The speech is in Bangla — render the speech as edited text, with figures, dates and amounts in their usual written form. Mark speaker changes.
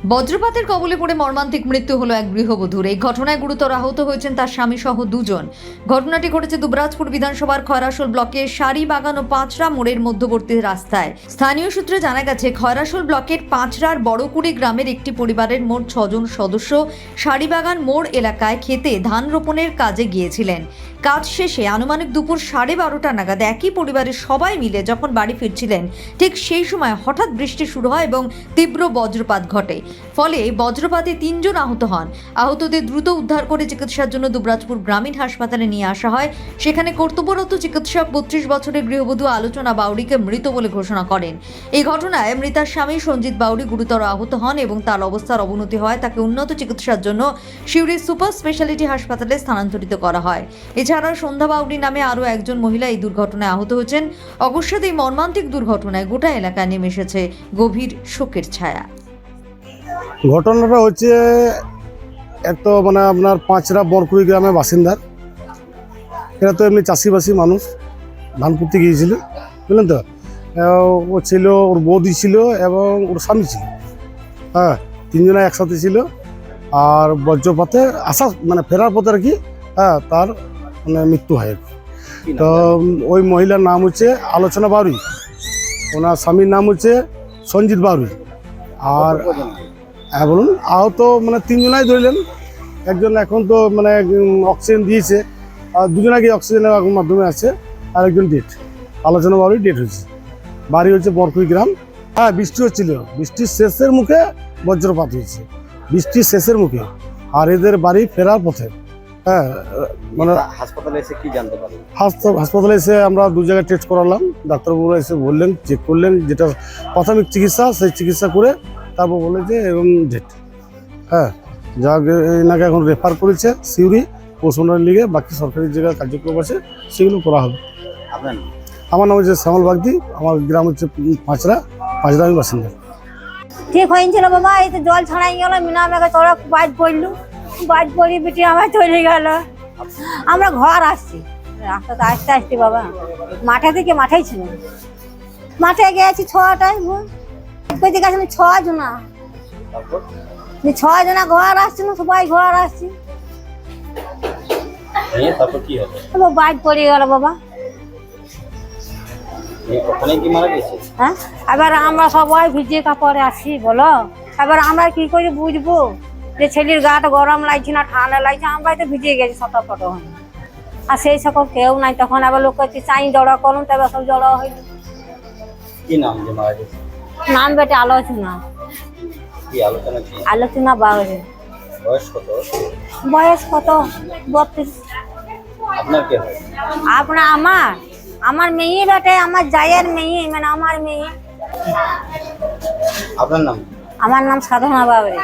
Speaker 1: বজ্রপাতের কবলে পড়ে মর্মান্তিক মৃত্যু হলো এক গৃহবধূর। এই ঘটনায় গুরুতর আহত হয়েছেন তার স্বামী সহ দুজন। ঘটনাটি ঘটেছে দুবরাজপুর বিধানসভার খয়রাশোল ব্লকের সারিবাগান ও পাঁচরা মোড়ের মধ্যবর্তী রাস্তায়। স্থানীয় সূত্রে জানা গেছে, খয়রাশোল ব্লকের পাঁচরার বড়কুড়ি গ্রামের একটি পরিবারের মোট 6 জন সদস্য সারিবাগান মোড় এলাকায় খেতে ধান রোপণের কাজে গিয়েছিলেন। কাজ শেষে আনুমানিক দুপুর 12:30 নাগাদ একই পরিবারের সবাই মিলে যখন বাড়ি ফিরছিলেন, ঠিক সেই সময় হঠাৎ বৃষ্টি শুরু হয় এবং তীব্র বজ্রপাত ঘটে। ফলে বজ্রপাতে 3 জন আহত হন। আহতদের দ্রুত উদ্ধার করে চিকিৎসার জন্য দুবরাজপুর গ্রামীণ হাসপাতালে নিয়ে আসা হয়। সেখানে কর্তব্যরত চিকিৎসক 32 বছরের গৃহবধূ আলোচনা বাউরিকে মৃত বলে ঘোষণা করেন। এই ঘটনায় মৃতার স্বামী সঞ্জিত বাউরি গুরুতর আহত হন এবং তার অবস্থার অবনতি হয় তাকে উন্নত চিকিৎসার জন্য সিউড়ি সুপার স্পেশালিটি হাসপাতালে স্থানান্তরিত করা হয়। এছাড়া সন্ধ্যা বাউরি নামে আরও একজন মহিলা এই দুর্ঘটনায় আহত হয়েছেন। অবশ্যই এই মর্মান্তিক দুর্ঘটনায় গোটা এলাকায় নেমে এসেছে গভীর শোকের ছায়া।
Speaker 2: ঘটনাটা হচ্ছে এত আপনার পাঁচরা বরকুড়ি গ্রামের বাসিন্দার। এরা তো এমনি চাষিবাসী মানুষ, ধান পুঁততে গিয়েছিল, বুঝলেন তো। ও ছিল, ওর বৌদি ছিল এবং ওর স্বামী ছিল। হ্যাঁ, 3 জনে একসাথে ছিল। আর বজ্রপাতে ফেরার পথে আর কি তার মৃত্যু হয়। তো ওই মহিলার নাম হচ্ছে আলোচনা বাউরি, ওনার স্বামীর নাম হচ্ছে সঞ্জিত বাউরি। আর হ্যাঁ বলুন, আহত 3 জনাই ধরলেন। একজন এখন তো অক্সিজেন দিয়েছে, আর 2 জন আগে অক্সিজেনের মাধ্যমে আছে, আর একজন ডেট। আলোচনা বাড়ি ডেট হয়েছে। বাড়ি হচ্ছে বরকুড়ি গ্রাম। হ্যাঁ, বৃষ্টি হচ্ছিল, বৃষ্টির শেষের মুখে বজ্রপাত হয়েছে, বৃষ্টির শেষের মুখে। আর এদের বাড়ি ফেরার পথে। হ্যাঁ,
Speaker 3: হাসপাতালে এসে কি জানতে পারলেন?
Speaker 2: হাসপাতালে এসে আমরা 2 জায়গায় টেস্ট করালাম। ডাক্তারবাবুরা এসে বললেন, চেক করলেন, যেটা প্রাথমিক চিকিৎসা সেই চিকিৎসা করে তারপর বলে যে এবং ডেট। হ্যাঁ, যা এনাকে এখন রেফার করেছে সিউড়ি পোস্টমর্টমের লিগে। বাকি সরকারি জায়গায় কার্যক্রম আছে, সেগুলো করা হবে। আমার নাম হচ্ছে শ্যামল বাগদি, আমার গ্রাম হচ্ছে পাঁচরা আমি বাসিন্দা।
Speaker 4: ঠিক হয়েছিল বাবা, এই তো জল ছাড়াই গেল, মিনা মেঘে তোরা বাইট পড়লু, বাইট পড়ি বিটি আমার চলে গেল। আমরা ঘর আসছি, রাস্তাতে আসতে আসতে বাবা মাঠে থেকে মাঠেই ছিল, মাঠে গেছি 6টায়। কই দিকে আসলে 6 জনা, 6 জনা ঘর আসছি না, সবাই ঘর আসছি।
Speaker 3: তারপর কি হলো?
Speaker 4: বাইট পড়ে গেল বাবা।
Speaker 3: ওখানে কি মারা গেছে?
Speaker 4: হ্যাঁ, এবার আমরা সবাই ভিজে কাপড়ে আসি, বলো এবার আমরা কি করে বুঝবো যে ছেলের গাটা গরম লাগছে না ঠান্ডা লাগছে? আমরাই তো ভিজে গেছি ছটফট হয়ে। আর সেই সকল কেউ নাই। তখন আবার লোক চাই জড়া করুন, তবে সব জড়া হইল।
Speaker 3: কি নাম যে মারা গেছে?
Speaker 4: নাম বেটে আলোচনা।
Speaker 3: কি আলোচনা? কি
Speaker 4: আলোচনা বাউরি।
Speaker 3: বয়স কত?
Speaker 4: বয়স কত? 32।
Speaker 3: আপনার কে হয়?
Speaker 4: আমার মেয়ে বেটে, আমার জায়ের মেয়ে, আমার মেয়ে।
Speaker 3: আপনার নাম?
Speaker 4: আমার নাম সাধনা বাউরি।